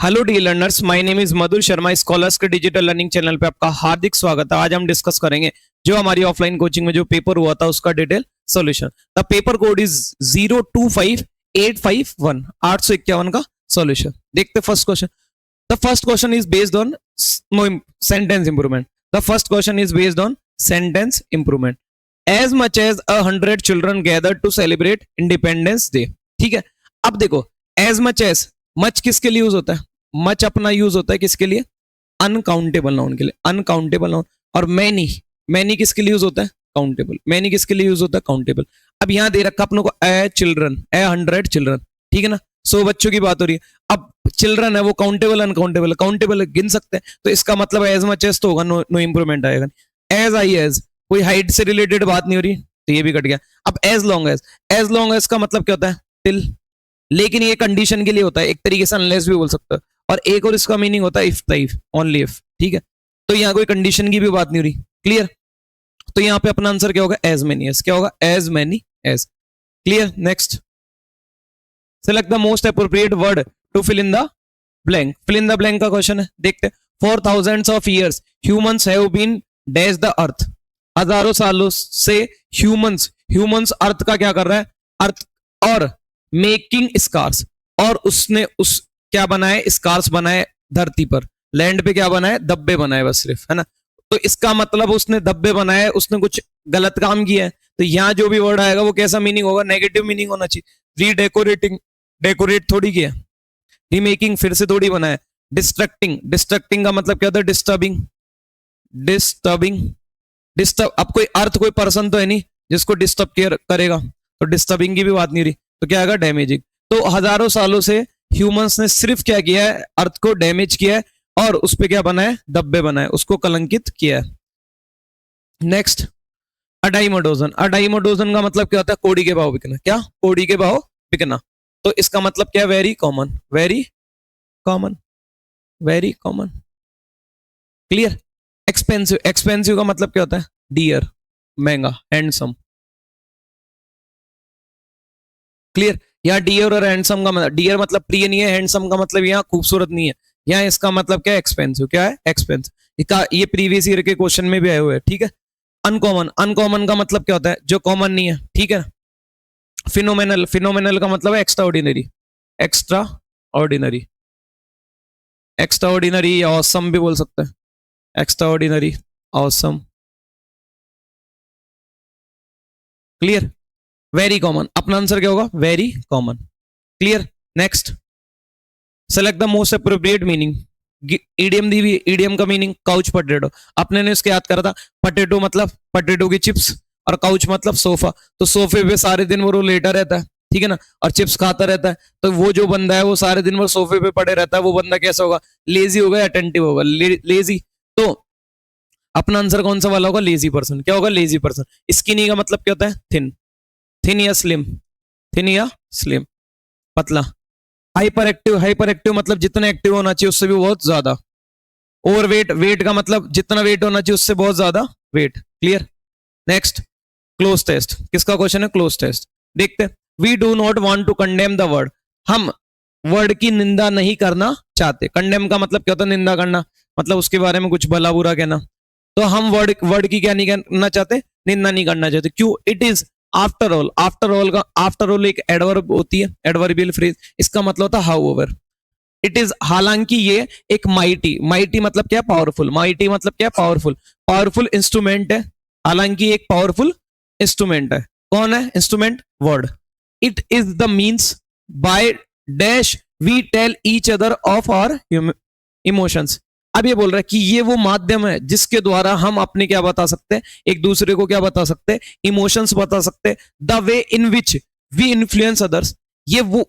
Hello D learners, my name is Madhur Sharma. Scholars के digital learning channel पे आपका हार्दिक स्वागत है। आज हम डिस्कस करेंगे जो हमारी ऑफलाइन कोचिंग में जो पेपर हुआ था उसका detail solution. The paper code is 025851 851 का सॉल्यूशन। देखते first question. The first question is based on sentence improvement. The first question is based on sentence improvement. As much as 100 children gather to celebrate independence day. ठीक है, अब देखो as much much किसके लिए use होता है? Much अपना use होता है किसके लिए? अनकाउंटेबल नाउन के लिए, अनकाउंटेबल नाउन। और मैनी किसके लिए यूज होता है? काउंटेबल। मैनी किसके लिए यूज होता है? काउंटेबल। अब यहां दे रखा अपनों को ए चिल्ड्रन, ए 100 चिल्ड्रन, ठीक है ना, 100 बच्चों की बात हो रही है। अब चिल्ड्रन है वो काउंटेबल अनकाउंटेबल? काउंटेबल गिन सकते हैं, तो इसका मतलब एज मच एज तो होगा, नो इंप्रूवमेंट आएगा। एज आई एज कोई हाइट से रिलेटेड बात नहीं हो रही, तो ये भी कट गया। अब एज लॉन्ग एज का मतलब क्या होता है? टिल। लेकिन ये कंडीशन के लिए होता है, एक तरीके से अनलेस भी बोल सकते हो। और एक और इसका मीनिंग होता है इफ, इफ ओनली इफ। ठीक है, तो यहाँ कोई कंडीशन की भी बात नहीं हो रही। क्लियर? तो यहाँ पे अपना आंसर क्या होगा? As many as. क्या होगा? As many as. Clear? Next, select the most appropriate word to fill in the blank. Fill in the blank का क्वेश्चन है, देखते। For thousands of years humans have been dash the earth. हजारों सालों से humans अर्थ का क्या कर रहा है? अर्थ और मेकिंग स्कार्स, और उसने उस क्या बनाए? स्कार्स बनाए धरती पर। लैंड पे क्या बनाए? दब्बे बनाए, बस सिर्फ, है ना। तो इसका मतलब उसने दब्बे बनाए, उसने कुछ गलत काम किया है। तो यहां जो भी वर्ड आएगा वो कैसा मीनिंग होगा? नेगेटिव मीनिंग होना चाहिए। रीडेकोरेटिंग, डेकोरेट थोड़ी किया। रीमेकिंग, फिर से थोड़ी बनाया। डिस्ट्रक्टिंग का मतलब क्या होता है? डिस्टर्ब। अब कोई अर्थ, कोई पर्सन तो है नहीं जिसको डिस्टर्ब करेगा, तो डिस्टर्बिंग की भी बात नहीं रही, तो क्या आएगा? डैमेजिंग। तो हजारों सालों से ह्यूमंस ने सिर्फ क्या किया है? अर्थ को डैमेज किया है, और उस पे क्या बनाए? दब्बे बनाए, उसको कलंकित किया है। नेक्स्ट, अडाइमोडोजन का मतलब क्या होता है? कोड़ी के भाव बिकना। क्या? कोड़ी के भाव बिकना। तो इसका मतलब क्या? Very common, very common, very common. Clear? Expensive का मतलब क्या होता है? डियर, महंगा, हैंडसम। क्लियर? यहाँ डियर और हैंडसम का मतलब, डियर मतलब प्रिय नहीं है, हैंडसम का मतलब यहाँ खूबसूरत नहीं है। यहाँ इसका मतलब क्या है? एक्सपेंसिव। क्या है? एक्सपेंसिव। ये प्रीवियस ईयर के क्वेश्चन में भी आए हुए हैं। ठीक है। अनकॉमन का मतलब क्या होता है? जो कॉमन नहीं है। ठीक है। फिनोमिनल का मतलब है एक्स्ट्रा ऑर्डिनरी, या ऑसम भी बोल सकते हैं। Extraordinary, awesome. Clear? Very common, अपना आंसर क्या होगा? Very common. Clear? Next, select the most appropriate meaning. Idiom दी हुई, ईडियम का मीनिंग काउच पोटैटो। अपने ने इसके याद करा था, पोटैटो मतलब पोटैटो की चिप्स, और काउच मतलब सोफा। तो सोफे पे सारे दिन वो लेटा रहता है, ठीक है ना, और चिप्स खाता रहता है। तो वो जो बंदा है वो सारे दिन वो सोफे पे पड़े रहता है, वो बंदा कैसा होगा? लेजी होगा, अटेंटिव होगा? लेजी। तो अपना आंसर कौन सा वाला होगा? Lazy person. क्या होगा? Lazy person. स्किनी का मतलब क्या होता है? थिन। थिन या स्लिम, पतला। हाइपर एक्टिव मतलब जितना एक्टिव होना चाहिए उससे भी बहुत ज्यादा। वेट का मतलब जितना वेट होना चाहिए उससे बहुत ज्यादा weight. Clear? Next, cloze test. किसका क्वेश्चन है? Cloze test. देखते, we do not want to condemn the word. हम वर्ड की निंदा नहीं करना चाहते। कंडेम का मतलब क्या होता है? निंदा करना, मतलब उसके बारे में कुछ भला बुरा कहना। तो हम वर्ड की क्या नहीं करना चाहते? निंदा नहीं करना चाहते। क्यों? इट इज आफ्टर ऑल एक एडवर्ब होती है, एडवर्बियल फ्रेज। इसका मतलब होता है हाउएवर। इट इज, हालांकि ये एक माइटी मतलब क्या? पावरफुल। माइटी मतलब क्या? पावरफुल इंस्ट्रूमेंट है। हालांकि एक पावरफुल इंस्ट्रूमेंट है। कौन है instrument? Word. It is the means by dash we tell each other of our emotions. अब ये बोल रहा है कि ये वो माध्यम है जिसके द्वारा हम अपने क्या बता सकते हैं? एक दूसरे को क्या बता सकते हैं? इमोशंस बता सकते हैं। The way in which we influence others, ये वो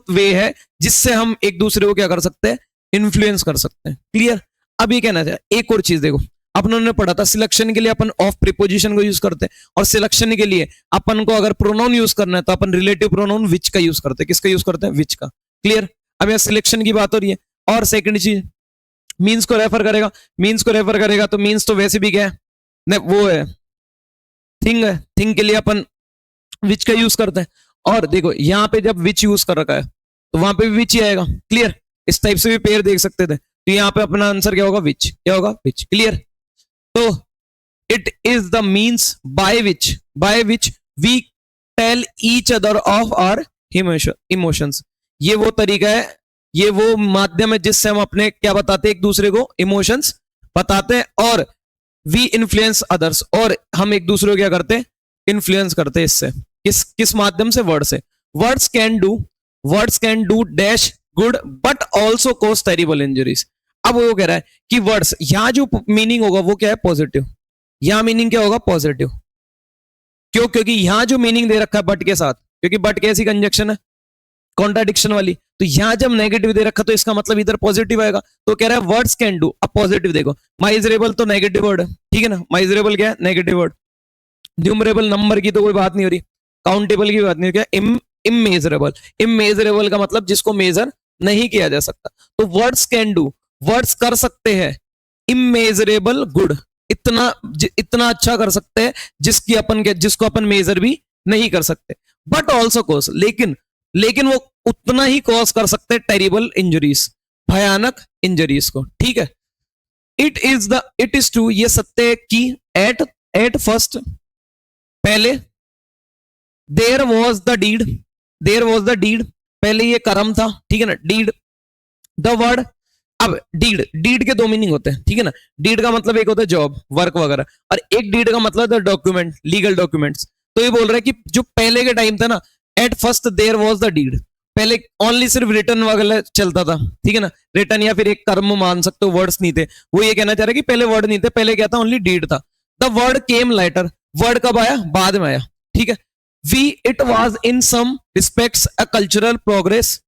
वे है जिससे हम एक दूसरे को क्या कर सकते हैं? इन्फ्लुएंस कर सकते हैं। क्लियर? अब ये कहना चाहिए एक और चीज देखो, अपन ने पढ़ा था सिलेक्शन के लिए अपन ऑफ प्रीपोजिशन को यूज करते हैं, और सिलेक्शन के लिए अपन को अगर प्रोनाउन यूज करना है तो अपन रिलेटिव प्रोनाउन विच का यूज करते हैं। किसका यूज करते हैं? विच का। क्लियर? अब यहां सिलेक्शन की बात हो रही है। और सेकंड चीज, मींस को रेफर करेगा, तो मींस तो वैसे भी क्या है? वो है थिंग है। थिंग के लिए अपन विच का यूज करते हैं। और देखो यहां पे जब विच यूज कर रखा है तो वहां पे भी विच ही आएगा। क्लियर? इस टाइप से भी पेयर देख सकते थे, तो यहाँ पे अपना आंसर क्या होगा, विच, क्या होगा, विच। क्लियर? तो it is the means by which we tell each other of our emotions. ये वो तरीका है, ये वो माध्यम है जिससे हम अपने क्या बताते हैं, एक दूसरे को इमोशंस बताते हैं, और वी इन्फ्लुएंस अदर्स, और हम एक दूसरे को क्या करते हैं, इन्फ्लुएंस करते हैं इससे। किस माध्यम से? वर्ड से। Words can do dash good but also cause terrible injuries. अब वो कह रहा है कि वर्ड्स, यहां जो मीनिंग होगा वो क्या है, पॉजिटिव। यहां मीनिंग क्या होगा, पॉजिटिव। क्यों? क्योंकि यहां जो मीनिंग दे रखा है बट के साथ, क्योंकि बट कैसी कंजक्शन है, कॉन्ट्राडिक्शन वाली, तो यहां जब नेगेटिव दे रखा तो इसका मतलब इधर पॉजिटिव आएगा। तो कह रहा है वर्ड्स कैन डू, अब पॉजिटिव देखो, माइजरेबल तो नेगेटिव वर्ड है, ठीक है ना, माइजरेबल क्या है, नेगेटिव वर्ड। न्यूमरेबल नंबर की तो कोई बात नहीं हो रही, काउंटेबल की बात नहीं, क्या इमेजरेबल, इमेजरेबल का मतलब जिसको मेजर नहीं किया जा सकता। तो वर्ड्स कैन डू, वर्ड्स कर सकते हैं इमेजरेबल गुड, इतना अच्छा कर सकते हैं जिसको अपन मेजर भी नहीं कर सकते। बट ऑल्सो कॉज, लेकिन वो उतना ही कॉज कर सकते हैं टेरिबल इंजरीज, भयानक इंजरीज को। ठीक है, इट इज ट्रू, ये सत्य है कि एट फर्स्ट, पहले, देयर वॉज द डीड, पहले ये कर्म था, ठीक है ना, डीड, द वर्ड। अब डीड के दो मीनिंग होते हैं, ठीक है ना। डीड का मतलब एक होता है जॉब, वर्क वगैरह, और एक डीड का मतलब डॉक्यूमेंट, लीगल डॉक्यूमेंट्स। तो ये बोल रहा है कि जो पहले के टाइम था ना, at first there was the deed, पहले ओनली सिर्फ रिटर्न वगैरह चलता था, ठीक है ना, रिटर्न या फिर एक कर्म मान सकते हो, वर्ड्स नहीं थे। वो ये कहना चाह रहा है कि पहले वर्ड नहीं थे, पहले क्या था, ओनली डीड था। The word came later, word कब आया, बाद में आया, ठीक है। We it was in some respects a cultural progress,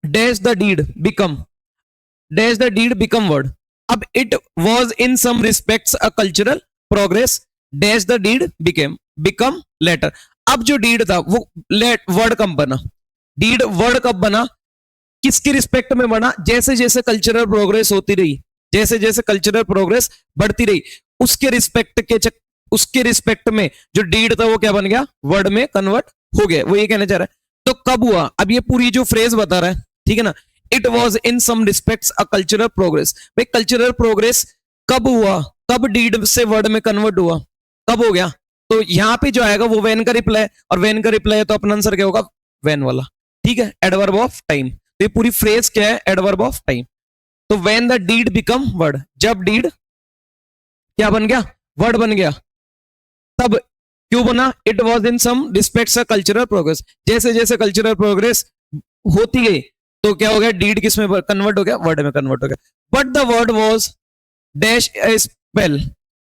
dash the deed become word. अब it was in some respects a cultural progress, dash the deed become letter. अब जो डीड था वो वर्ड कब बना, डीड वर्ड कब बना, किसकी रिस्पेक्ट में बना, जैसे जैसे कल्चरल प्रोग्रेस होती रही, जैसे जैसे कल्चरल प्रोग्रेस बढ़ती रही, उसके रिस्पेक्ट में जो डीड था वो क्या बन गया, वर्ड में कन्वर्ट हो गया। वो ये कहना चाह रहा है। तो कब हुआ, अब ये पूरी जो फ्रेज बता रहा है, ठीक है ना, it was in some respects a cultural progress. भाई कल्चरल प्रोग्रेस कब हुआ, कब डीड से वर्ड में कन्वर्ट हुआ, कब हो गया। तो यहां पे जो आएगा वो वेन का रिप्लाई, और वेन का रिप्लाई है तो अपना आंसर क्या होगा, वेन वाला, ठीक है, एडवर्ब ऑफ टाइम। तो ये पूरी फ्रेज क्या है, एडवर्ब ऑफ टाइम। तो when the deed become word, जब डीड क्या बन गया, वर्ड बन गया। तब क्यों बना, it was in some respects a cultural progress, जैसे जैसे कल्चरल प्रोग्रेस होती गई तो क्या हो गया, डीड किस में कन्वर्ट हो गया, वर्ड में कन्वर्ट हो गया। But the word was dash A spell,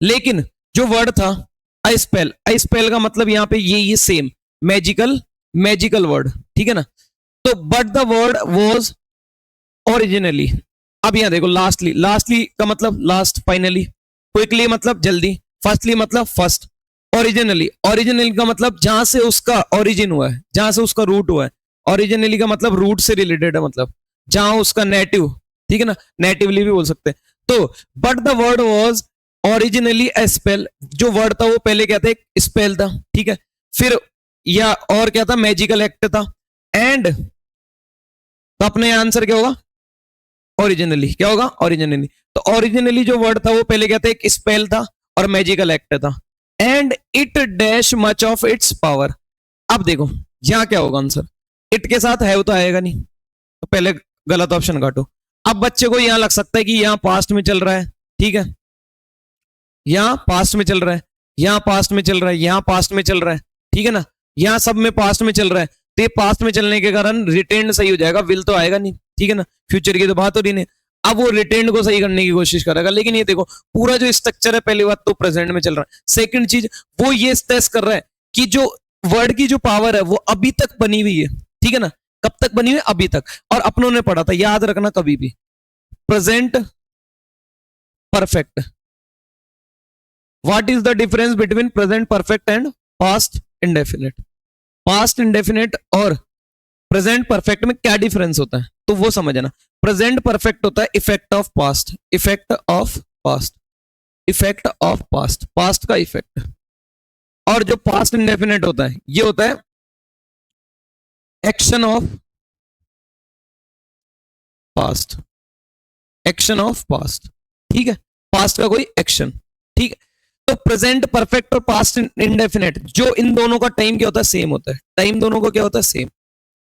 लेकिन जो वर्ड था आई स्पेल का मतलब यहाँ पे ये सेम मैजिकल वर्ड, ठीक है ना। तो but the word was originally, अब यहां देखो लास्टली का मतलब लास्ट, फाइनली, क्विकली मतलब जल्दी, फर्स्टली मतलब फर्स्ट, ओरिजिनली का मतलब जहां से उसका ओरिजिन हुआ है, जहां से उसका रूट हुआ है। ओरिजिनली का मतलब रूट से रिलेटेड है, मतलब जहां उसका नेटिव, ठीक है ना, नेटिवली भी बोल सकते हैं। तो but the word was originally A spell, जो वर्ड था वो पहले क्या था, एक स्पेल था, ठीक है। फिर या और क्या था, मैजिकल एक्ट था। एंड तो अपने आंसर क्या होगा, ओरिजिनली, क्या होगा, ओरिजिनली। तो ओरिजिनली जो वर्ड था वो पहले क्या था, एक स्पेल था और मैजिकल एक्ट था। And it dash much of its power. अब देखो यहां क्या होगा आंसर, इट के साथ है वो तो आएगा नहीं, तो पहले गलत ऑप्शन काटो। अब बच्चे को यहां लग सकता है कि यहां पास्ट में चल रहा है, ठीक है, यहां पास्ट में चल रहा है, यहां पास्ट में चल रहा है, यहां पास्ट में चल रहा है, ठीक है ना, यहां सब में पास्ट में चल रहा है। तो ये पास्ट में चलने के कारण रिटेन सही हो जाएगा, विल तो आएगा नहीं, ठीक है ना, फ्यूचर की तो बात हो रही नहीं। अब वो रिटेन को सही करने की कोशिश करेगा, लेकिन ये देखो पूरा जो स्ट्रक्चर है, पहली बात तो प्रेजेंट में चल रहा है, सेकंड चीज वो ये टेस्ट कर रहा है कि जो वर्ड की जो पावर है वो अभी तक बनी हुई है, ठीक है ना, कब तक बनी हुई है, अभी तक। और अपनों ने पढ़ा था, याद रखना कभी भी, present perfect, what is the difference between present perfect and past indefinite, past indefinite और प्रेजेंट परफेक्ट में क्या डिफरेंस होता है, तो वो समझना। प्रेजेंट परफेक्ट होता है effect of past, effect of past, past का इफेक्ट। और जो पास्ट इंडेफिनिट होता है ये होता है action of past, action of past, ठीक है, पास्ट का कोई एक्शन, ठीक है। तो प्रेजेंट परफेक्ट और पास्ट इंडेफिनेट, जो इन दोनों का टाइम क्या होता है, सेम होता है, टाइम दोनों को क्या होता है, सेम।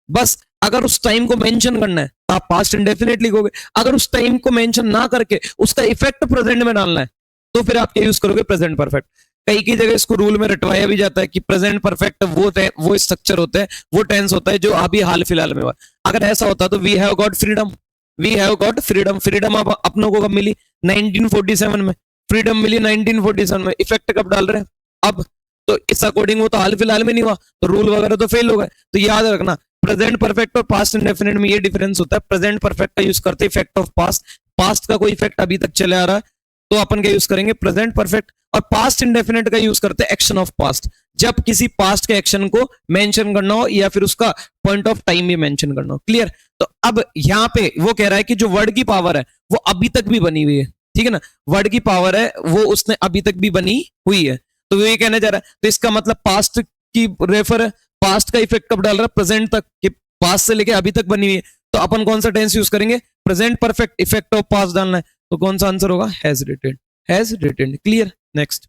बस अगर उस टाइम को मेंशन करना है तो आप पास्ट इंडेफिनेट लिखोगे, अगर उस टाइम को मेंशन ना करके उसका इफेक्ट प्रेजेंट में डालना है तो फिर आप क्या यूज करोगे, प्रेजेंट परफेक्ट। कई की जगह इसको रूल में रटवाया भी जाता है कि प्रेजेंट परफेक्ट वो स्ट्रक्चर होता है, वो टेंस होता है जो अभी हाल फिलहाल में हुआ। अगर ऐसा होता तो we have got freedom, we have got freedom, freedom अब अपनों को कब मिली, 1947 में, फ्रीडम मिली 1947 में, इफेक्ट कब डाल रहे हैं, अब। तो इस अकॉर्डिंग वो तो हाल फिलहाल में नहीं हुआ, तो रूल वगैरह तो फेल हो गए। तो याद रखना प्रेजेंट परफेक्ट और पास्ट इंडेफिनिट में ये डिफरेंस होता है। प्रेजेंट परफेक्ट का यूज करते हैं इफेक्ट ऑफ पास्ट, पास्ट का कोई इफेक्ट अभी तक चले आ रहा है तो अपन क्या यूज करेंगे, प्रेजेंट परफेक्ट। और पास्ट इंडेफिनिट का यूज करते हैं एक्शन ऑफ पास्ट, जब किसी पास्ट के एक्शन को मेंशन करना हो या फिर उसका पॉइंट ऑफ टाइम भी मेंशन करना हो। क्लियर। तो अब यहाँ पे वो कह रहा है कि जो वर्ड की पावर है वो अभी तक भी बनी हुई है, ठीक है ना, वर्ड की पावर है वो उसने अभी तक भी बनी हुई है। तो वो ये कहने जा रहा है, तो इसका मतलब पास्ट की रेफर है, पास्ट का इफेक्ट कब डाल रहा है, प्रेजेंट तक, कि पास्ट से लेके अभी तक बनी हुई है। तो अपन कौन सा टेंस यूज करेंगे, present perfect, effect of past डालना है, तो कौन सा आंसर होगा, has retain, has retain. Clear. Next,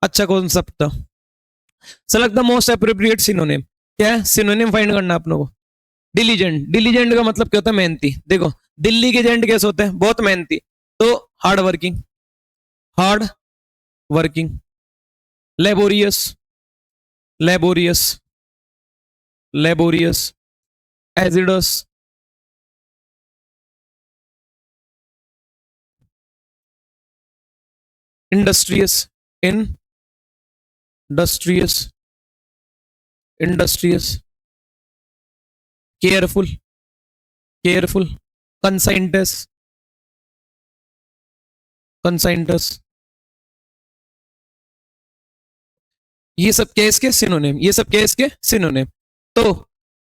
अच्छा कॉन्सेप्ट था। Select the most appropriate synonym, क्या है, सिनोनिम फाइंड करना है अपनों को। डिलीजेंट, डिलीजेंट का मतलब क्या होता है, मेहनती। देखो दिल्ली के एजेंट कैसे होते हैं, बहुत मेहनती, तो hard working, hard working. Laborious, laborious, laborious. Assiduous, industrious, industrious, industrious. Careful, careful. Conscientious, conscientious. ये सब क्या है इसके सिनोनिम, ये सब क्या है इसके सिनोनिम। तो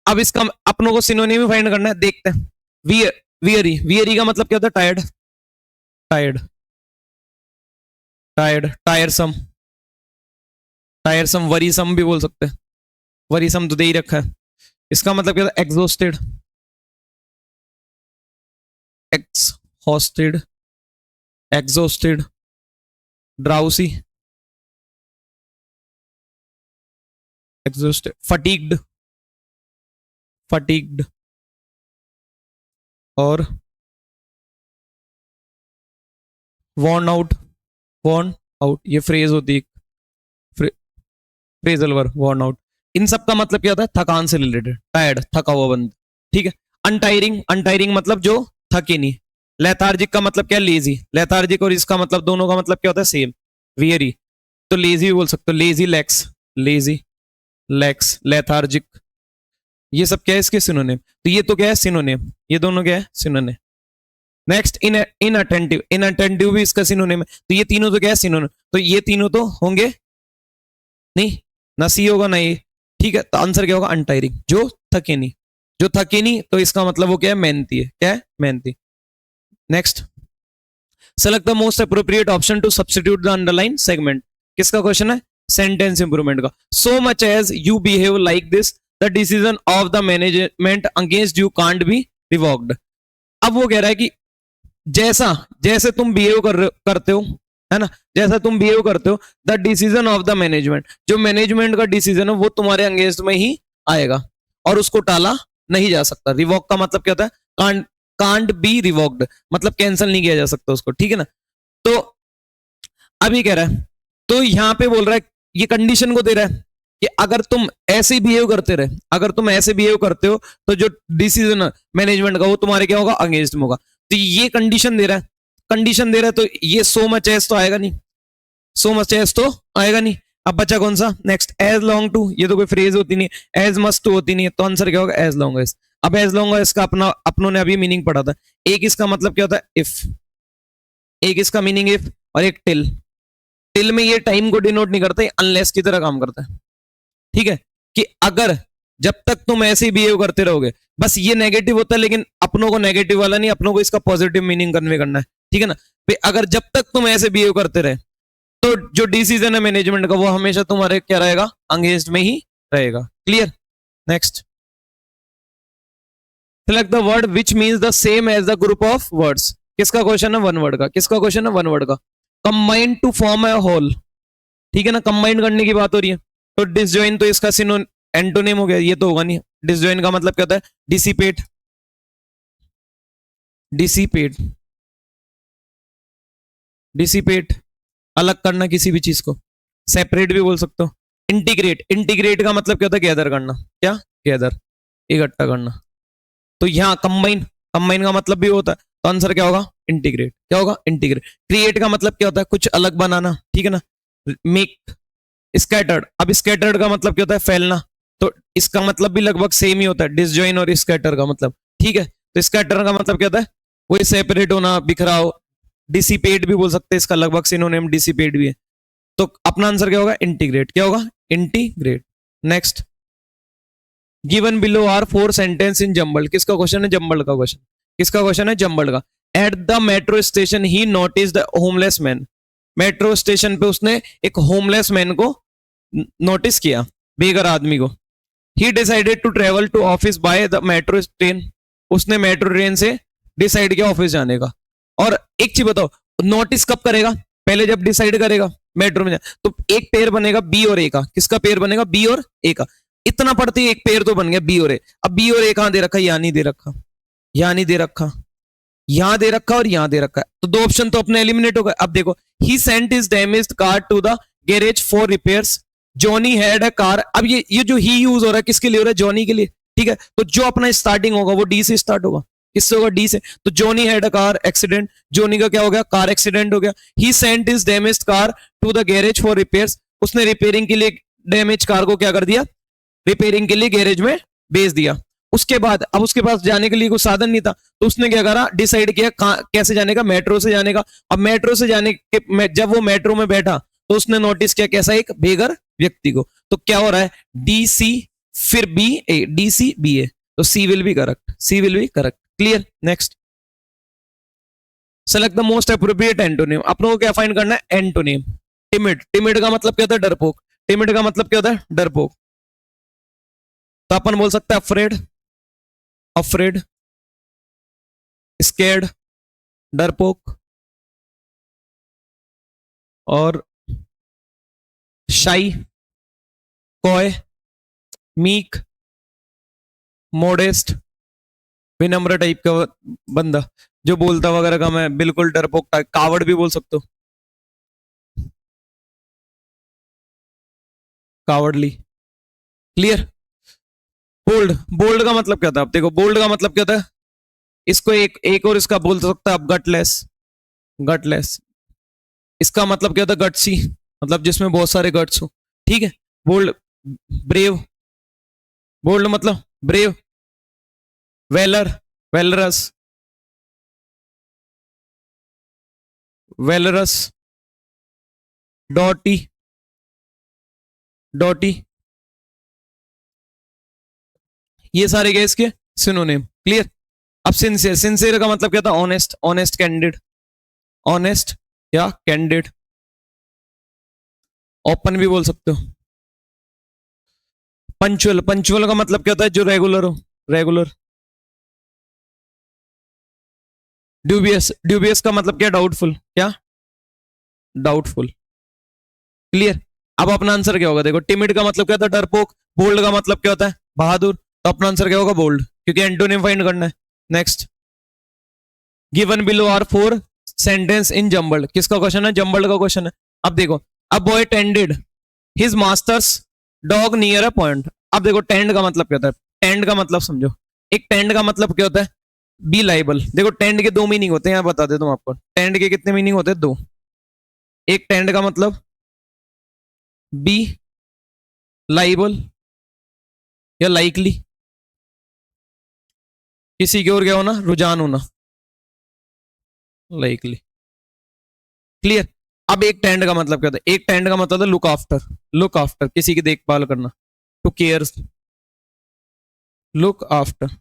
अब इसका अपनों को सिनोनिम फाइंड करना है, देखते हैं। वियर, वियरी, वियरी का मतलब क्या होता है, टायर्ड, टायर्ड, टायर्ड। टायरसम, टायरसम। वरीसम भी बोल सकते हैं, वरीसम तो दे ही रखा है। इसका मतलब क्या होता है, exhausted, exhausted, exhausted. Drowsy, exhausted. Fatigued, fatigued. और वॉर्न आउट, वॉर्न आउट, ये फ्रेज होती है, फ्रेजल वर्ब, वॉर्न आउट। इन सब का मतलब क्या होता है, थकान से रिलेटेड, टायर्ड, थका हुआ बंद, ठीक है। अनटायरिंग, अनटायरिंग मतलब जो थके नहीं। लेथार्जिक का मतलब क्या, लेजी, लेथार्जिक और इसका मतलब दोनों का मतलब क्या होता है, सेम, वियरी। तो लेजी भी बोल सकते हो, lazy lakhs, lazy lakhs, lethargic. ये सब क्या है इसके सिनोनिम। तो ये तो क्या है सिनोनिम, ये दोनों क्या है सिनोनिम। नेक्स्ट, इन इनअटेंटिव, इनअटेंटिव भी इसका सिनोनिम है। तो ये तीनों तो क्या है सिनोनिम, तो ये तीनों तो होंगे नहीं, ना सी होगा ना ए, ठीक है। तो आंसर क्या होगा, अनटायरिंग, जो थके नहीं, जो थके नहीं, तो इसका मतलब वो क्या है, मेहनती है, क्या है, मेहनती। Next, select the most appropriate option to substitute the underline segment. किसका क्वेश्चन है, सेंटेंस इंप्रूवमेंट का। So much as you behave like this the decision of the management against you can't be revoked. अब वो कह रहा है कि जैसा, जैसे तुम बिहेव करते हो, है ना, जैसा तुम बिहेव करते हो, the decision of the management, जो मैनेजमेंट का डिसीजन है वो तुम्हारे अगेंस्ट में ही आएगा और उसको टाला नहीं जा सकता। रिवॉक का मतलब क्या होता है, कांट, कांट बी रिवॉक्ड, मतलब कैंसिल नहीं किया जा सकता उसको, ठीक है ना। तो अभी कह रहा है, तो यहां पे बोल रहा है, ये कंडीशन को दे रहा है कि अगर तुम ऐसे बिहेव करते रहे, अगर तुम ऐसे बिहेव करते हो तो जो डिसीजन मैनेजमेंट का वो तुम्हारे क्या होगा, अगेंस्ट में होगा। तो ये कंडीशन दे रहा है, कंडीशन दे रहा है, तो ये सो मच एज तो आएगा नहीं, सो मच एज तो आएगा नहीं। अब बचा कौन सा, नेक्स्ट, एज लॉन्ग टू, ये तो कोई फ्रेज होती नहीं, एज मस्ट टू होती नहीं है, तो आंसर क्या होगा, एज लॉन्ग एज। अब एज लॉन्ग एज का अपना अपनों ने अभी मीनिंग पढ़ा था। एक इसका मतलब क्या होता है, इफ, एक इसका मीनिंग इफ, और एक टिल। टिल में ये टाइम को डिनोट नहीं करता, अनलेस की तरह काम करता है, ठीक है, कि अगर जब तक तुम ऐसे ही बिहेव करते रहोगे, बस ये नेगेटिव होता है, लेकिन अपनों को नेगेटिव वाला नहीं, अपनों को इसका पॉजिटिव मीनिंग कन्वे करना है, ठीक है ना। अगर जब तक तुम ऐसे बिहेव करते रहे तो जो डिसीजन है मैनेजमेंट का वो हमेशा तुम्हारे क्या रहेगा, अगेंस्ट में ही रहेगा। Clear. Next, select the word which means the same as the group of words. किसका क्वेश्चन है? वन वर्ड का। किसका क्वेश्चन है? वन वर्ड का। Combine to form a whole, ठीक है ना, कंबाइन करने की बात हो रही है। तो डिसजॉइन तो इसका एंटोनिम हो गया, ये तो होगा नहीं। डिसजॉइन का मतलब क्या होता है? डिसिपेट, डिसिपेट, डिसिपेट, अलग करना किसी भी चीज को। सेपरेट भी बोल सकते हो। इंटीग्रेट, इंटीग्रेट का मतलब क्या होता है? गैदर करना। क्या? गैदर, इकट्ठा करना। तो यहाँ कंबाइन, कंबाइन का मतलब भी होता है, तो आंसर क्या होगा? इंटीग्रेट। क्या होगा? इंटीग्रेट। क्रिएट का मतलब क्या होता है? कुछ अलग बनाना, ठीक है ना। मेक, स्कैटर्ड, अब स्कैटर्ड का मतलब क्या होता है? फैलना। तो इसका मतलब भी लगभग सेम ही होता है, डिसजॉइन और स्कैटर का मतलब, ठीक है। तो स्कैटर का मतलब क्या होता है? वही सेपरेट होना, बिखराव। डिसिपेट भी बोल सकते हैं, इसका लगभग सिनोनिम डिसिपेट भी है। तो अपना आंसर क्या होगा? इंटीग्रेट। क्या होगा? Integrate. Next, given below are 4 sentence in jumbled. किसका क्वेश्चन है? जम्बल्ड का क्वेश्चन। किसका क्वेश्चन है? जम्बल्ड का। At the metro station he notice the homeless man. Metro station पे उसने एक होमलेस मैन को नोटिस किया, बेघर आदमी को। He decided to travel to office by the metro train. उसने मेट्रो ट्रेन से डिसाइड किया ऑफिस जाने का। और एक चीज बताओ, नोटिस कब करेगा? पहले जब डिसाइड करेगा मेट्रो में तो एक पेयर बनेगा बी और ए का। किसका पेयर बनेगा? बी और ए का। इतना पढ़ते एक पेयर तो बन गया बी और ए। अब बी और ए कहां दे रखा? यहां नहीं दे रखा, यहां नहीं दे रखा, यहां दे रखा और यहां दे रखा। तो दो ऑप्शन तो अपने एलिमिनेट हो गए। अब देखो, he sent his damaged car to the garage for repairs. Johnny had a car. अब ये जो ही यूज हो रहा है किसके लिए हो रहा है? जॉनी के लिए, ठीक है। तो जो अपना स्टार्टिंग होगा वो डी से स्टार्ट होगा। किससे होगा? डी से। तो Johnny had a car accident, Johnny का क्या हो गया? कार एक्सीडेंट हो गया। He sent his damaged car to the garage for repairs. उसने रिपेयरिंग के लिए डैमेज कार को क्या कर दिया? रिपेयरिंग के लिए गैरेज में भेज दिया। उसके बाद अब उसके पास जाने के लिए कोई साधन नहीं था, तो उसने क्या करा? डिसाइड किया कैसे जाने का? मेट्रो से जाने का। अब मेट्रो से जाने के जब वो मेट्रो में बैठा तो उसने नोटिस किया कैसा? एक बेघर व्यक्ति को। तो क्या हो रहा है? डी सी फिर B A, D C B A. तो C will be correct, C will be correct. Clear? Next, select the most appropriate antonym. अपनों को क्या फाइंड करना है? एंटोनिम। टिमिड, टिमिड का मतलब क्या होता है? डरपोक। टिमिड का मतलब क्या होता है? डरपोक। तो अपन बोल सकते हैं अफ्रेड, अफ्रेड, स्केर्ड, डरपोक, और शाई, कॉय, मीक, मोडेस्ट, विनम्र टाइप का बंदा जो बोलता वगैरह का मैं बिल्कुल डरपोक टाइप। कावड़ भी बोल सकते हो, कावड़ली। क्लियर? बोल्ड, बोल्ड का मतलब क्या था? अब देखो, बोल्ड का मतलब क्या था? इसको एक और इसका बोल सकता है आप, गटलेस, गटलेस। इसका मतलब क्या होता है? गट्सी, मतलब जिसमें बहुत सारे गट्स हो, ठीक है। बोल्ड, ब्रेव, बोल्ड मतलब ब्रेव। वेलर, वेलरस, वेलरस। डॉटी, डॉटी। ये सारे गए इसके सिनोनिम। क्लियर? अब सिंसियर, सिंसियर का मतलब क्या था? ऑनेस्ट, ऑनेस्ट कैंडिड, ऑनेस्ट या कैंडिड। ओपन भी बोल सकते हो। पंचुअल, पंचुअल का मतलब क्या होता है? जो रेगुलर हो, रेगुलर। ड्यूबियस, ड्यूबियस का मतलब क्या? डाउटफुल। क्या? डाउटफुल। क्लियर? अब अपना आंसर क्या होगा? देखो, टिमिड का मतलब क्या होता है? डरपोक। बोल्ड का मतलब क्या होता है? बहादुर। तो अपना आंसर क्या होगा? बोल्ड, क्योंकि एंटोनिम फाइंड करना है। Next, given below are 4 sentence in jumbled. किसका क्वेश्चन है? जम्बल्ड का क्वेश्चन है। अब देखो, a boy tended his master's dog near a point. अब देखो, टेंड का मतलब क्या होता है? टेंड का मतलब समझो। एक टेंड का मतलब क्या होता है? Be liable. देखो, टेंड के दो मीनिंग होते हैं, यहाँ बता देता हूँ आपको। टेंड के कितने मीनिंग होते हैं? दो। एक टेंड का मतलब बी लाइबल या लाइकली, किसी की ओर क्या होना? रुझान होना, लाइकली। क्लियर? अब एक टेंड का मतलब क्या होता है? एक टेंड का मतलब है लुक आफ्टर, लुक आफ्टर, किसी की देखभाल करना। टू केयर, लुक आफ्टर,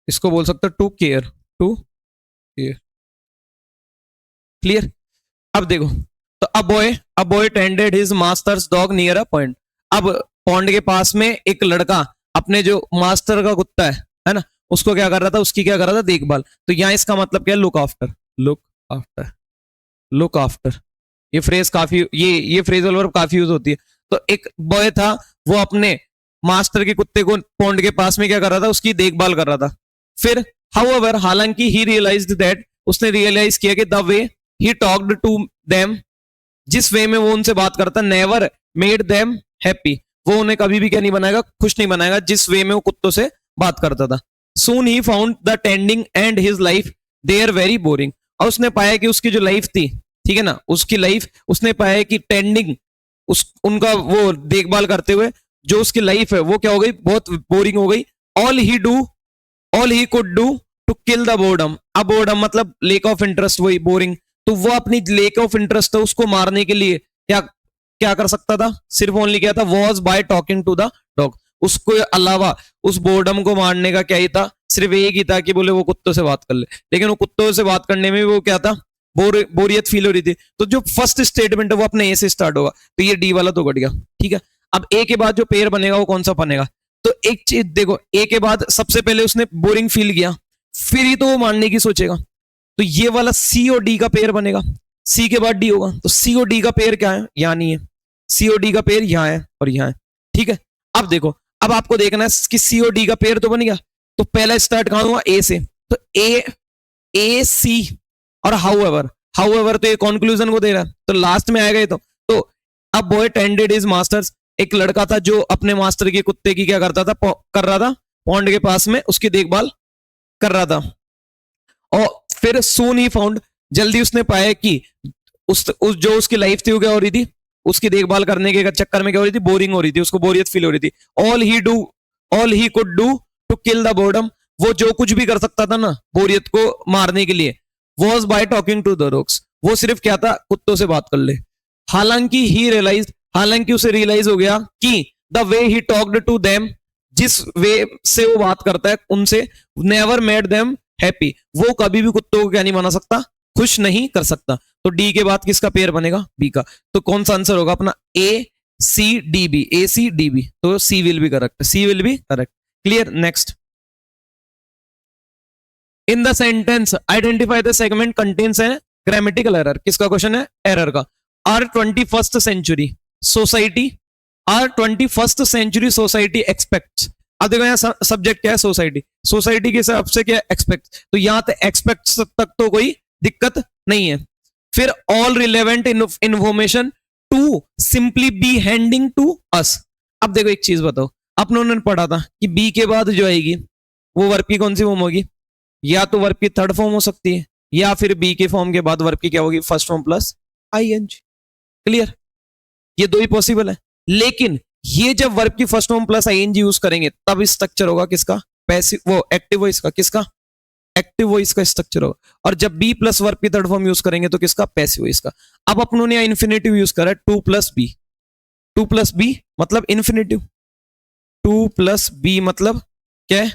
इसको बोल सकते हैं to care, to care. Clear? अब देखो, तो a boy tended his master's dog near a point. अब पॉन्ड के पास में एक लड़का अपने जो मास्टर का कुत्ता है ना, उसको क्या कर रहा था, उसकी क्या कर रहा था, देखभाल। तो यहाँ इसका मतलब क्या है, look after, look after, look after. ये फ्रेजल वर्ब काफी यूज होती है। तो एक बॉय था, वो अपने मास्टर के कुत्ते को पॉन्ड के पास में क्या कर रहा था, उसकी देखभाल कर रहा था। फिर हाउएवर, हालांकि ही रियलाइज्ड दैट, उसने रियलाइज किया कि the way he talked to them, जिस वे में वो उनसे बात करता, नेवर मेड देम हैप्पी, वो उन्हें कभी भी क्या नहीं बनाएगा, खुश नहीं बनाएगा, जिस वे में वो कुत्तों से बात करता था। Soon he found the tending and his life they are very boring, और उसने पाया कि उसकी जो लाइफ थी, ठीक है ना, उसकी लाइफ, उसने पाया कि टेंडिंग, उनका वो देखभाल करते हुए जो उसकी लाइफ है वो क्या हो गई, बहुत बोरिंग हो गई। All he could do to kill the boredom, अब बोर्डम मतलब लेक ऑफ इंटरेस्ट, वही बोरिंग। तो वो अपनी लेक ऑफ इंटरेस्ट था उसको मारने के लिए क्या क्या कर सकता था, सिर्फ ओनली क्या था, was by talking to the dog. उसको अलावा उस बोर्डम को मारने का क्या ही था, सिर्फ एक ही था कि बोले वो कुत्तों से बात कर ले। लेकिन वो कुत्तों से बात करने में वो क्या था, बोरियत फील हो रही थी। तो जो फर्स्ट स्टेटमेंट है वो अपने ए से स्टार्ट होगा, तो ये डी वाला तो घट गया, ठीक है। अब ए के बाद जो पेयर बनेगा वो कौन सा बनेगा, तो एक चीज देखो, ए के बाद सबसे पहले उसने बोरिंग फील किया, फिर ही तो वो मानने की सोचेगा। तो ये वाला सी और डी का पेयर बनेगा, सी के बाद डी होगा, तो सी और डी का पेयर क्या है, यहां नहीं है, सी और डी का पेयर यहां है और यहां है, ठीक है। अब देखो, अब आपको देखना है कि सी और डी का पेयर तो बन गया, तो पहला स्टार्ट कहां हुआ, ए से, तो ए सी और हाउएवर तो ये कंक्लूजन को दे रहा है, तो लास्ट में आएगा ये तो अब बॉय टेंडेड इज मास्टर्स, एक लड़का था जो अपने मास्टर के कुत्ते की क्या करता था, कर रहा था, पॉन्ड के पास में उसकी देखभाल कर रहा था। और फिर सून ही फाउंड, जल्दी उसने पाया कि जो उसकी लाइफ थी वो क्या हो रही थी, उसकी देखभाल करने के चक्कर में क्या हो रही थी, बोरिंग हो रही थी, उसको बोरियत फील हो रही थी। All he could do to kill the boredom, वो जो कुछ भी कर सकता था ना बोरियत को मारने के लिए, was by talking to the dogs, वो सिर्फ क्या था, कुत्तों से बात कर ले। हालांकि उसे रियलाइज हो गया कि the way he talked to them, जिस वे से वो बात करता है उनसे, नेवर मेड देम हैप्पी, वो कभी भी कुत्तों को क्या नहीं बना सकता, खुश नहीं कर सकता। तो डी के बाद किसका पेयर बनेगा, बी का। तो कौन सा आंसर होगा अपना, A C D B, A C D B, तो C will be correct, C will be correct. Clear, next. In the sentence identify the segment contains है ग्रामेटिकल एरर, किसका क्वेश्चन है, एरर का। Are 21st century society, are 21st century society expects, अब देखो यहाँ subject क्या है, society, society के हिसाब से क्या एक्सपेक्ट, तो यहां तक एक्सपेक्ट तक तो कोई दिक्कत नहीं है। फिर all relevant information to simply be handing to us. अब देखो एक चीज बताओ, अपनों ने पढ़ा था कि बी के बाद जो आएगी वो वर्ब की कौन सी फॉर्म होगी, या तो वर्ब की थर्ड फॉर्म हो सकती है, या फिर बी के फॉर्म के बाद वर्ब की क्या होगी, first form plus ING. Clear, ये दो ही पॉसिबल है। लेकिन ये जब वर्ब की first form plus ING use करेंगे तब स्ट्रक्चर होगा किसका, पैसिव, वो एक्टिव वॉइस का, किसका, एक्टिव वॉइस का स्ट्रक्चर होगा। और जब बी प्लस वर्ब की थर्ड फॉर्म यूज करेंगे तो किसका, पैसिव वॉइस का। अब अपनों ने इन्फिनेटिव यूज करा है, टू प्लस बी मतलब इन्फिनेटिव, टू प्लस बी मतलब क्या है,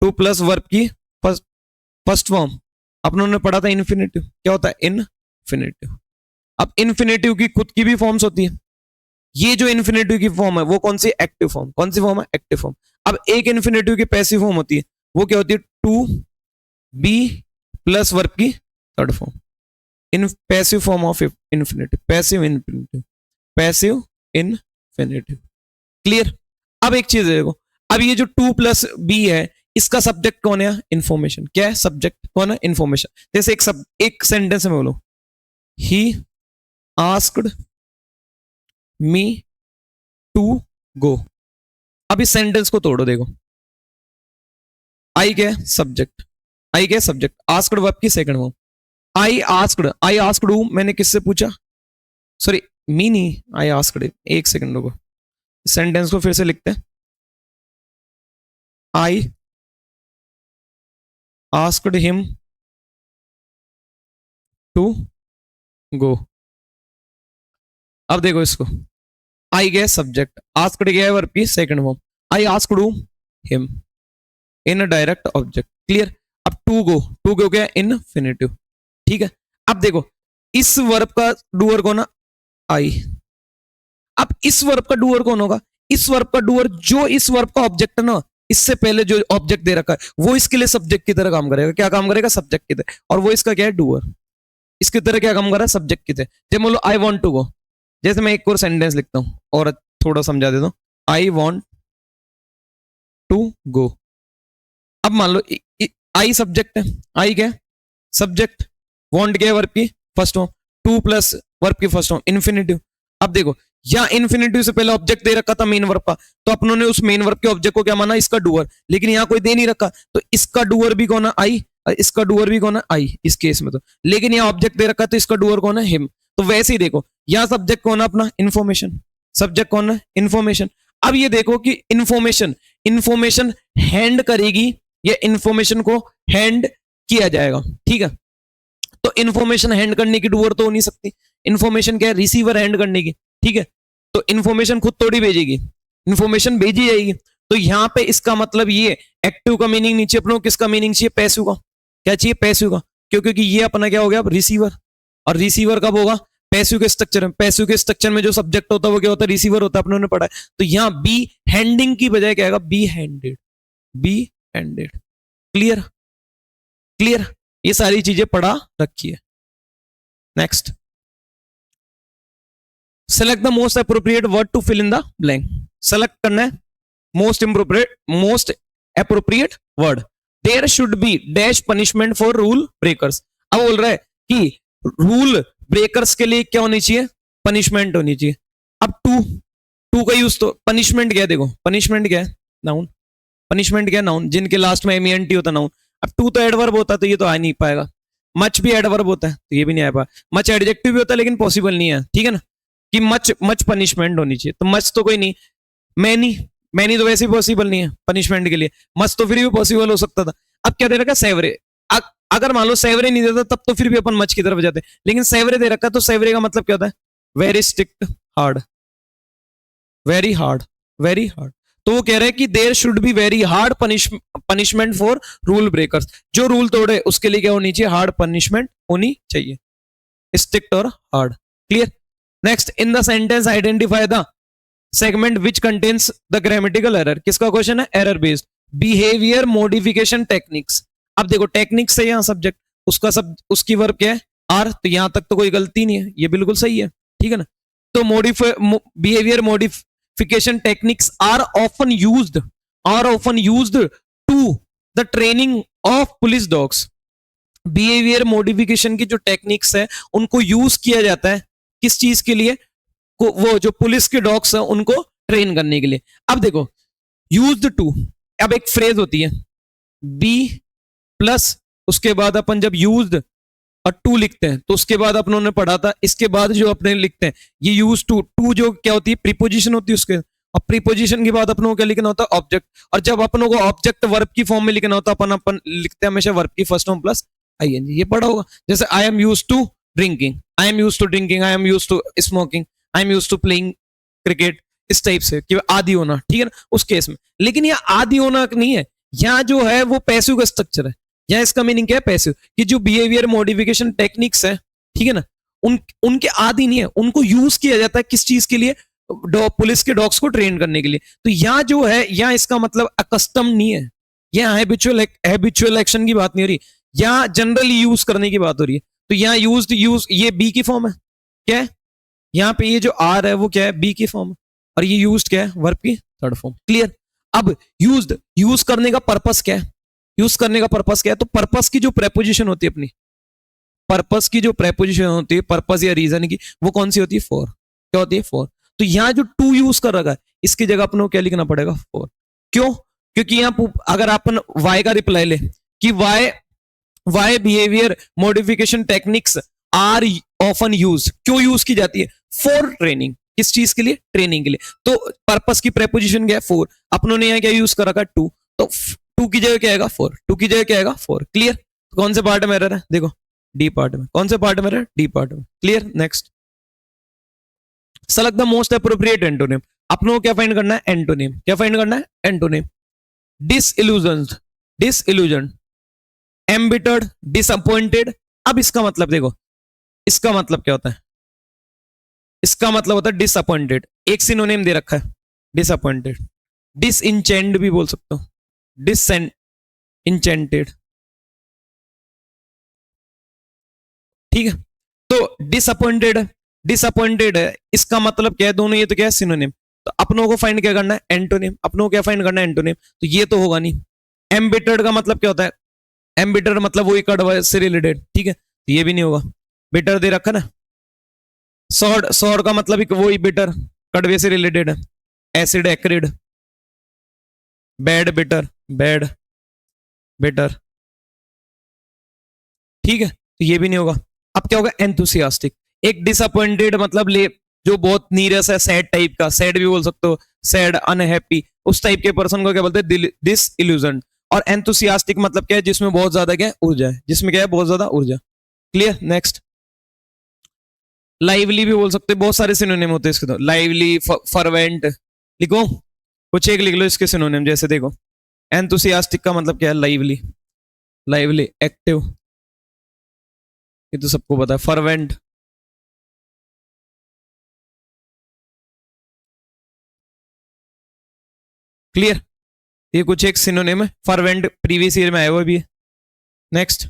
टू प्लस वर्ब की फर्स्ट फॉर्म, अपनों ने पढ़ा था इन्फिनेटिव, क्या होता है, इन्फिनेटिव। अब इन्फिनेटिव की खुद की भी फॉर्म्स होती है, ये जो इन्फिनेटिव की फॉर्म है वो कौन सी, एक्टिव फॉर्म, कौन सी फॉर्म है, एक्टिव फॉर्म। अब एक इन्फिनेटिव की पैसिव फॉर्म होती है, वो क्या होती है, टू बी प्लस वर्ब की third form, in passive form of infinitive, passive infinitive. Clear. अब एक चीज देखो, अब ये जो टू प्लस बी है इसका सब्जेक्ट कौन है, इंफॉर्मेशन, क्या है सब्जेक्ट, कौन है, इंफॉर्मेशन। जैसे एक सेंटेंस में बोलो, he asked me to go. अब इस सेंटेंस को तोड़ो, देखो आई क्या है, सब्जेक्ट, आई क्या है, सब्जेक्ट, आस्क्ड वर्ब की सेकंड फॉर्म, आई आस्क्ड हूं, मैंने किससे पूछा, सॉरी मी नहीं, आई आस्क्ड, एक सेकंड रुको, सेंटेंस को फिर से लिखते हैं, I asked him to go. अब देखो इसको, आई गया सब्जेक्ट, आस्क्ड गया है वर्ब की second form, I asked him in direct object. Clear. अब टू गो गया इनफिनिटिव, ठीक है। अब देखो इस वर्ब का डूअर कौन है, आई। अब इस वर्ब का डूअर कौन होगा, इस वर्ब का डूअर जो इस वर्ब का ऑब्जेक्ट है ना, इससे पहले जो ऑब्जेक्ट दे रखा है वो इसके लिए सब्जेक्ट की तरह काम करेगा। क्या काम करेगा? सब्जेक्ट की तरह। और वो इसका क्या है? डूअर। इसकी तरह क्या काम कर रहा है? सब्जेक्ट की तरह। जैसे मान लो आई वॉन्ट टू गो, जैसे मैं एक और सेंटेंस लिखता हूं और थोड़ा समझा देता हूं, आई वॉन्ट टू गो। अब मान लो आई सब्जेक्ट है, आई क्या है? सब्जेक्ट, वॉन्ट क्या है? वर्ब की first form, two plus verb की फर्स्ट फॉर्म, इन्फिनिटिव। अब देखो, या इन्फिनिटिव से पहले ऑब्जेक्ट दे रखा था मेन वर्ब का, तो अपनों ने उस मेन वर्ब के ऑब्जेक्ट को क्या माना? इसका डूअर। लेकिन यहाँ कोई दे नहीं रखा, तो इसका डूअर भी कौन है? आई। इसका डूअर भी कौन है? आई, इस केस में तो। लेकिन यहाँ ऑब्जेक्ट दे रखा, तो इसका डूअर कौन है? हिम। तो वैसे ही देखो, यहाँ सब्जेक्ट कौन है अपना? इन्फॉर्मेशन। सब्जेक्ट कौन है? इन्फॉर्मेशन। अब ये देखो कि इन्फॉर्मेशन हैंड करेगी या इन्फॉर्मेशन को हैंड किया जाएगा, ठीक है। तो इन्फॉर्मेशन हैंड करने की डूअर तो हो नहीं सकती। इन्फॉर्मेशन क्या है? रिसीवर हैंड करने की, ठीक है। तो इन्फॉर्मेशन खुद थोड़ी भेजेगी, इन्फॉर्मेशन भेजी जाएगी। तो यहां पे इसका मतलब ये एक्टिव का मीनिंग नीचे अपनों किसका मीनिंग चाहिए? पैसिव का। क्या चाहिए? पैसिव का। क्यों? क्योंकि ये अपना क्या हो गया? रिसीवर। और रिसीवर कब होगा? पैसिव के स्ट्रक्चर में। पैसिव के स्ट्रक्चर में जो सब्जेक्ट होता है वो क्या होता है? रिसीवर होता है, अपनों ने पढ़ा है। तो यहां बी हैंडिंग की बजाय क्या आएगा? Be handed. Be handed. Clear? Clear? ये सारी चीजें पढ़ा रखी है। Next, select the most appropriate word to fill in the blank. Select करना है most appropriate word. There should be dash punishment for rule breakers. अब बोल रहा है कि रूल ब्रेकर्स के लिए क्या होनी चाहिए? पनिशमेंट होनी चाहिए। अब टू का यूज तो पनिशमेंट क्या है? देखो, पनिशमेंट क्या है? नाउन। पनिशमेंट क्या है? नाउन, जिनके लास्ट में एमईएनटी होता नाउन। अब टू तो एडवर्ब होता तो ये तो आ नहीं पाएगा। मच भी एडवर्ब होता है तो ये भी नहीं आ पाएगा। मच एडजेक्टिव भी होता है लेकिन पॉसिबल नहीं है, ठीक है ना, कि मच पनिशमेंट होनी चाहिए। तो मच तो कोई नहीं, मैनी तो वैसे ही पॉसिबल नहीं है पनिशमेंट के लिए। मच तो फिर भी पॉसिबल हो सकता था। अब क्या दे रखा? सेवरे। अगर मान लो सेवरे नहीं देता तब तो फिर भी अपन मच की तरफ जाते, लेकिन सेवरे दे रखा, तो सेवरे का मतलब क्या होता है? Very strict, hard, very hard, very hard. तो वो कह रहे हैं कि there should be very hard punishment for rule breakers. जो रूल तोड़े उसके लिए क्या होनी चाहिए? हार्ड पनिशमेंट होनी चाहिए, स्ट्रिक्ट और hard. Clear? Next, in the sentence identify the segment which contains the grammatical error. किसका क्वेश्चन है? Error based behaviour modification techniques. अब देखो, टेक्निक्स है यहाँ सब्जेक्ट, उसकी वर्ब क्या है? आर। तो यहां तक तो कोई गलती नहीं है, ये बिल्कुल सही है, ठीक है ना। तो behaviour modification techniques are often used to the training of police dogs. Behaviour modification की जो टेक्निक्स है उनको यूज किया जाता है किस चीज के लिए? वो जो पुलिस के डॉग्स हैं उनको ट्रेन करने के लिए। अब देखो, यूज्ड टू, अब एक फ्रेज होती है बी प्लस, उसके बाद अपन जब यूज्ड और टू लिखते हैं तो उसके बाद अपनों ने पढ़ा था, इसके बाद जो अपने लिखते हैं ये यूज टू जो क्या होती है? प्रीपोजिशन होती है उसके, और प्रीपोजिशन के बाद अपनों को क्या लिखना होता है? ऑब्जेक्ट। और जब अपनों को ऑब्जेक्ट वर्ब की फॉर्म में लिखना होता है अपन लिखते हैं हमेशा वर्ब की फर्स्ट फॉर्म प्लस आईएनजी। ये पढ़ा होगा। जैसे I am used to drinking, I am used to drinking, I am used to smoking, I am used to playing cricket, इस टाइप से कि आदि होना, ठीक है ना, उस केस में। लेकिन यह आदि होना नहीं है, यहाँ जो है वो पैसिव का स्ट्रक्चर है। यहाँ इसका मीनिंग क्या है? पैसिव। कि जो बिहेवियर मॉडिफिकेशन टेक्निक्स है, ठीक है ना, उनके आदि नहीं है, उनको यूज किया जाता है किस चीज के लिए? पुलिस के डॉग्स को ट्रेन करने के लिए। तो यहाँ जो है, यहाँ इसका मतलब अकस्टम नहीं है, यहाँ हैबिचुअल एक्शन की बात नहीं हो रही, यहाँ जनरली यूज करने की बात हो रही है। तो यहाँ यूज ये बी की फॉर्म है। क्या है यहाँ पे? ये जो आर है वो क्या है? बी की फॉर्म है। और ये यूज्ड क्या है? वर्ब की थर्ड फॉर्म। क्लियर? अब यूज करने का पर्पस क्या है? यूज करने का पर्पस क्या है? तो पर्पस की जो प्रेपोजिशन होती है अपनी, पर्पस की जो प्रेपोजिशन होती है, पर्पस या रीजन की, वो कौन सी होती है? फॉर। क्या होती है? फॉर। तो यहां जो टू यूज कर रखा है इसकी जगह अपन को क्या लिखना पड़ेगा? फॉर। क्यों? क्योंकि यहां अगर अपन वाई का रिप्लाई ले कि why behaviour modification techniques are often use, क्यों यूज की जाती है? For training. किस चीज के लिए? ट्रेनिंग के लिए। तो पर्पस की प्रेपोजिशन क्या है? फॉर। अपनों ने यहां क्या यूज कर रखा है? टू। तो टू की जगह क्या आएगा? फॉर। टू की जगह क्या आएगा? फॉर। क्लियर? तो कौन से पार्ट में एरर है? देखो, डी पार्ट में। कौन से पार्ट में एरर? डी पार्ट में। Clear? Next, select the most appropriate antonym. अपनों को क्या फाइंड करना है? एंटोनिम। क्या फाइंड करना है? एंटोनिम। Disillusion, एम्बिटर्ड, disappointed. अब इसका मतलब देखो, इसका मतलब क्या होता है? इसका मतलब होता है डिसअपॉइंटेड। एक सिनोनिम दे रखा है डिसअपॉइंटेड। डिसइंचेंड भी बोल सकते हो, डिसेंट इंचेंटेड, ठीक है। तो डिसअपॉइंटेड, डिसअपॉइंटेड है, इसका मतलब क्या है, दोनों ये तो क्या है सिनोनिम। तो अपनों को फाइंड क्या करना है, एंटोनिम। अपनों को क्या फाइंड करना है, एंटोनिम। तो ये तो होगा नहीं। एम्बिटर्ड का मतलब क्या होता है, एम्बिटर्ड मतलब वही कड़वा से रिलेटेड, ठीक है, तो ये भी नहीं होगा। बिटर दे रखा ना। सॉर्ड, सॉर्ड का मतलब वही बिटर, कड़वे से रिलेटेड है। Acid, acrid, bad bitter, bad bitter, ठीक है, तो ये भी नहीं होगा। अब क्या होगा, एंथुसियास्टिक। एक डिसअपॉइंटेड मतलब ले जो बहुत नीरस है, सैड टाइप का, सैड भी बोल सकते हो, सैड, अनहैप्पी, उस टाइप के पर्सन को क्या बोलते हैं, डिस इल्यूजन। और एंथुसियास्टिक मतलब क्या है, जिसमें बहुत ज्यादा क्या है, ऊर्जा है, जिसमें क्या है, बहुत ज्यादा ऊर्जा। Clear, next. लाइवली भी बोल सकते हैं, बहुत सारे सिनोनिम होते हैं इसके, तो लाइवली, फरवेंट, लिखो कुछ एक लिख लो इसके सिनोनिम। जैसे देखो, एंथुसियास्टिक का मतलब क्या है, लाइवली, लाइवली, एक्टिव, ये तो सबको पता है। फरवेंट, क्लियर, ये कुछ एक सिनोनिम है। फरवेंट प्रीवियस ईयर में आया हुआ भी है। Next,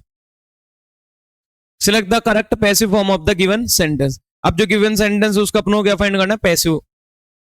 select the correct passive form of the given sentence. अब जो गिवन सेंटेंस है उसका अपनों क्या फाइंड करना है, पैसिव।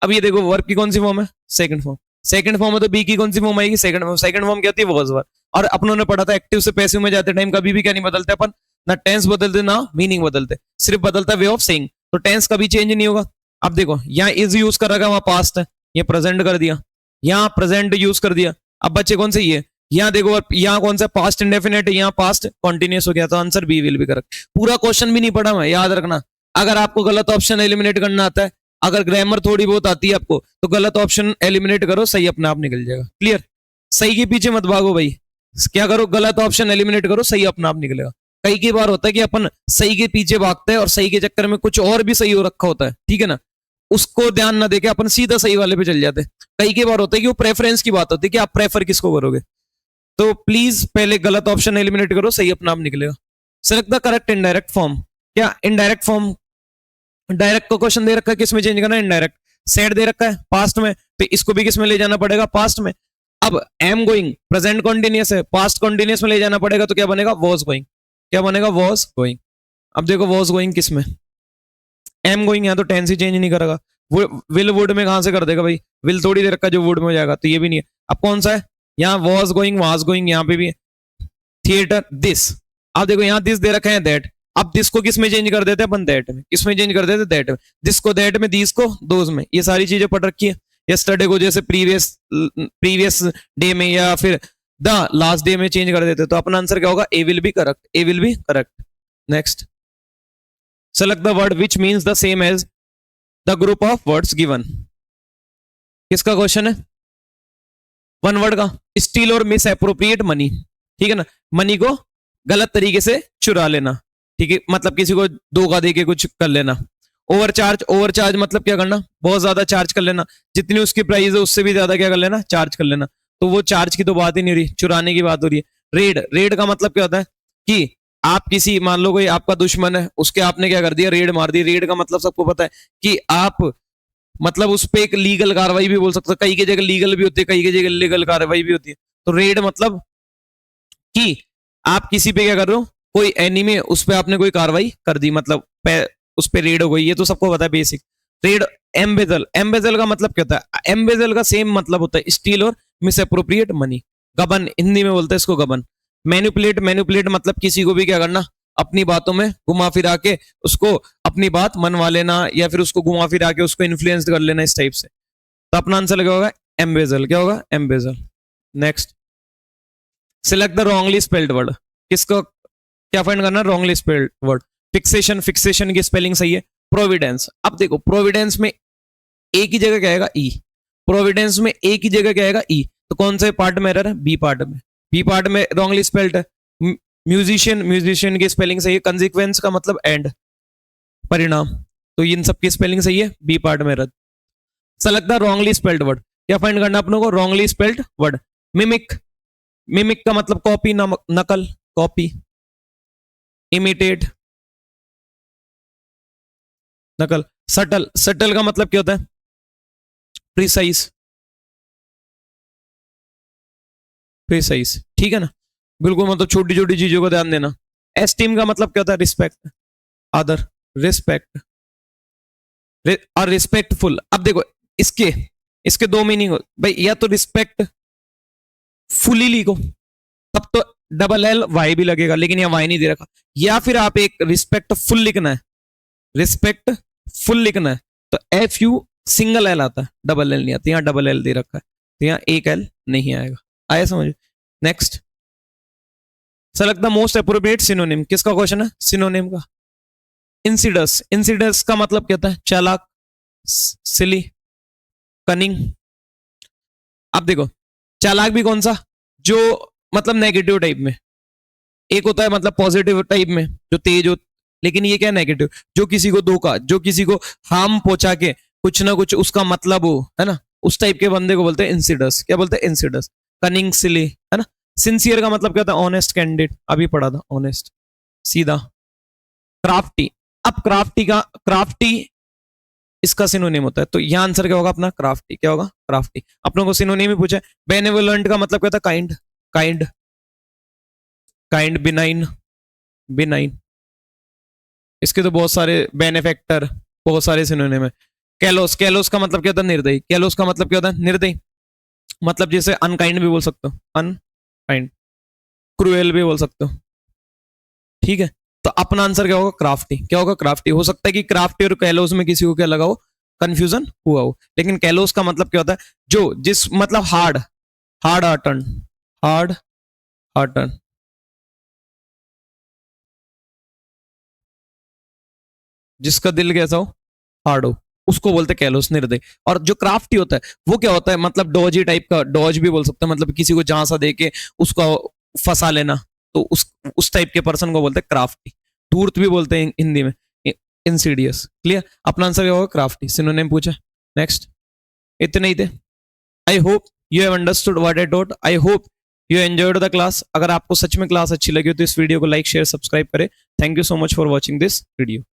अब ये देखो, वर्ब की कौन सी फॉर्म है, सेकंड फॉर्म। सेकंड फॉर्म है तो बी की कौन सी फॉर्म आएगी, सेकंड फॉर्म। सेकंड फॉर्म क्या होती है, वॉज वर्ब। और अपनों ने पढ़ा था एक्टिव से पैसिव में जाते टाइम कभी भी क्या नहीं बदलते अपन, ना टेंस बदलते ना मीनिंग बदलते, सिर्फ बदलता वे ऑफ सेइंग। तो टेंस कभी चेंज नहीं होगा। अब देखो, यहाँ इज यूज कर रखा है, वहां पास्ट है, ये प्रेजेंट कर दिया, यहाँ प्रेजेंट यूज कर दिया। अब बच्चे कौन से, ये यहाँ देखो, यहाँ कौन सा पास्ट इंडेफिनेट है, यहाँ पास्ट कॉन्टिन्यूस हो गया, तो answer B will be correct. पूरा क्वेश्चन भी नहीं पढ़ा मैं, याद रखना। अगर आपको गलत ऑप्शन एलिमिनेट करना आता है, अगर ग्रामर थोड़ी बहुत आती है आपको, तो गलत ऑप्शन एलिमिनेट करो, सही अपने आप निकल जाएगा। क्लियर, सही के पीछे मत भागो भाई, क्या करो, गलत ऑप्शन एलिमिनेट करो, सही अपने आप निकलेगा। कई बार होता है कि अपन सही के पीछे भागते हैं और सही के चक्कर में कुछ और भी सही हो रखा होता है, ठीक है ना, उसको ध्यान ना देके अपन सीधा सही वाले पे चल जाते हैं। कई बार होता है कि वो प्रेफरेंस की बात होती है कि आप प्रेफर किसको करोगे। तो प्लीज पहले गलत ऑप्शन एलिमिनेट करो, सही अपना आप निकलेगा। Select the correct indirect form. क्या इनडायरेक्ट फॉर्म, डायरेक्ट को क्वेश्चन दे रखा है, किस में चेंज करना है, इनडायरेक्ट। सेड दे रखा है पास्ट में, तो इसको भी किस में ले जाना पड़ेगा, पास्ट में। अब एम गोइंग प्रेजेंट कॉन्टिन्यूस है, पास्ट कॉन्टिन्यूस में ले जाना पड़ेगा, तो क्या बनेगा, वॉज गोइंग। क्या बनेगा, वॉज गोइंग। अब देखो वॉज गोइंग किस में, एम गोइंग, यहाँ तो टेंस ही चेंज नहीं करेगा। विल वुड में कहां से कर देगा भाई, विल थोड़ी दे रखा है जो वुड में हो जाएगा, तो ये भी नहीं है। अब कौन सा है, यहाँ वॉज गोइंग, वाज गोइंग, यहाँ पे भी थिएटर, दिस। अब देखो यहाँ दिस दे रखा है, दैट। अब दिस को किस में चेंज कर देते हैं अपन, दैट में। किस में चेंज कर देते, दैट में। दिस को दैट में, दिस को दोज में। ये सारी चीजें पढ़ रखी है। यस्टरडे को जैसे प्रीवियस प्रीवियस डे में या फिर द लास्ट डे में चेंज कर देते, तो अपना आंसर क्या होगा, A will be correct, A will be correct. Next, select the word which means the same as the group of words given. किसका क्वेश्चन है, वन वर्ड का। स्टील और मिस अप्रोप्रिएट मनी, ठीक है ना, मनी को गलत तरीके से चुरा लेना, ठीक है, मतलब किसी को धोखा दे के कुछ कर लेना। ओवरचार्ज, ओवरचार्ज मतलब क्या करना, बहुत ज्यादा चार्ज कर लेना, जितनी उसकी प्राइस है उससे भी ज्यादा क्या कर लेना, चार्ज कर लेना। तो वो चार्ज की तो बात ही नहीं हो रही, चुराने की बात हो रही है। रेड, रेड का मतलब क्या होता है कि आप किसी, मान लो कोई आपका दुश्मन है, उसके आपने क्या कर दिया, रेड मार दी। रेड का मतलब सबको पता है कि आप, मतलब उस पर एक लीगल कार्रवाई भी बोल सकते हो। कई की जगह लीगल भी होती है, कई की जगह लीगल कार्रवाई भी होती है। तो रेड मतलब कि आप किसी पे क्या कर रहे हो, कोई एनिमी, उस पर आपने कोई कार्रवाई कर दी, मतलब उस पर रेड हो गई, ये तो सबको पता है बेसिक। रेड, एम्बेजल, एम्बेजल का मतलब क्या होता है, एम्बेजल का सेम मतलब होता है स्टील और मिस अप्रोप्रिएट मनी। गबन, हिंदी में बोलते हैं इसको गबन। मैनिपुलेट, मैनिपुलेट मतलब किसी को भी क्या करना, अपनी बातों में घुमा फिरा के उसको अपनी बात मनवा लेना, या फिर उसको घुमा फिरा के उसको इन्फ्लुएंस कर लेना, इस टाइप से। तो अपना आंसर लगा होगा एम्बेजल। क्या होगा, embezzle. Next, select the wrongly spelled word. किसको क्या फाइंड करना, wrongly spelled word. Fixation, fixation की स्पेलिंग सही है। प्रोविडेंस, अब देखो प्रोविडेंस में एक ही जगह क्या आएगा, ई। प्रोविडेंस में एक ही जगह क्या आएगा, ई। तो कौन से पार्ट में एरर है, बी पार्ट में। बी पार्ट में रॉन्गली स्पेल्ड है। म्यूजिशियन, म्यूजिशियन की स्पेलिंग सही है। कंसिक्वेंस का मतलब एंड, परिणाम। तो इन सब की स्पेलिंग सही है, बी पार्ट में error. Select the wrongly spelled word. क्या फाइंड करना अपनों को, wrongly spelled word. Mimic, mimic का मतलब कॉपी, नकल, कॉपी। इमिटेट, नकल। सटल, सटल का मतलब क्या होता है, प्रिसाइज। प्रिसाइज, ठीक है ना, बिल्कुल मतलब छोटी छोटी चीजों को ध्यान देना। एस्टीम का मतलब क्या होता है? रिस्पेक्ट, आदर, रिस्पेक्ट और रिस्पेक्टफुल। अब देखो इसके इसके दो मीनिंग भाई, या तो रिस्पेक्ट फुली लिखो तब तो डबल एल वाई भी लगेगा, लेकिन यहाँ वाई नहीं दे रखा, या फिर आप एक रिस्पेक्ट फुल लिखना है, रिस्पेक्ट फुल लिखना है तो एफ यू सिंगल एल आता है, डबल एल नहीं आता, यहाँ डबल एल दे रखा है तो यहाँ एक एल नहीं आएगा। आया समझ? Next, select the most appropriate synonym. किसका क्वेश्चन है? सिनोनिम का। इंसिडस, इंसिडस का मतलब क्या होता है? चालाक, सिली, कनिंग। अब देखो चालाक भी कौन सा? जो मतलब नेगेटिव टाइप में, एक होता है मतलब पॉजिटिव टाइप में जो तेज हो, लेकिन ये क्या है? नेगेटिव, जो किसी को धोखा, जो किसी को हार्म पहुंचा के कुछ ना कुछ उसका मतलब हो, है ना, उस टाइप के बंदे को बोलते हैं इंसिडस। क्या बोलते हैं? इंसिडस। कनिंग, सिली, है ना। सिंसियर का मतलब क्या होता है? ऑनेस्ट, कैंडिड, अभी पढ़ा था, ऑनेस्ट, सीधा। क्राफ्टी, अब क्राफ्टी इसका सिनोनिम होता है, तो यह आंसर क्या होगा अपना? क्राफ्टी। क्या होगा? क्राफ्टी। अपनों को सिनोनिम ही पूछा है। बेनेवोलेंट का मतलब क्या होता है? Kind, kind, kind, benign, benign. इसके तो बहुत सारे, बेनेफेक्टर, बहुत सारे सिनोनिम है। कैलोस, कैलोस का मतलब क्या होता है? निर्दयी। कैलोस का मतलब क्या होता है? निर्दयी। मतलब जैसे अनकाइंड भी बोल सकते हो, अनकाइंड, क्रूएल भी बोल सकते हो, ठीक है। तो अपना आंसर क्या होगा? क्राफ्टी। क्या होगा? क्राफ्टी। हो सकता है कि क्राफ्टी और कैलोस में किसी को क्या लगा हो? कंफ्यूजन हुआ हो, लेकिन कैलोस का मतलब क्या होता है? जो जिस मतलब hard, hard Horton, hard Horton, जिसका दिल कैसा हो? हार्ड हो, उसको बोलते हैं कैलोस, निर्दय। और जो क्राफ्टी होता है वो क्या होता है? मतलब डॉजी टाइप का, डॉज भी बोल सकते हैं, मतलब किसी को जहां सा देके उसको फंसा लेना, तो उस टाइप के पर्सन को बोलते हैं क्राफ्टी। धूर्त भी बोलते हैं हिंदी में, इंसीडियस। क्लियर? अपना आंसर क्या होगा? क्राफ्टी। सिनोनिम पूछा। नेक्स्ट, इतने ही थे। I hope you have understood what I taught. I hope you enjoyed the class. अगर आपको सच में क्लास अच्छी लगी हो तो इस वीडियो को लाइक, शेयर, सब्सक्राइब करें। Thank you so much for watching this video.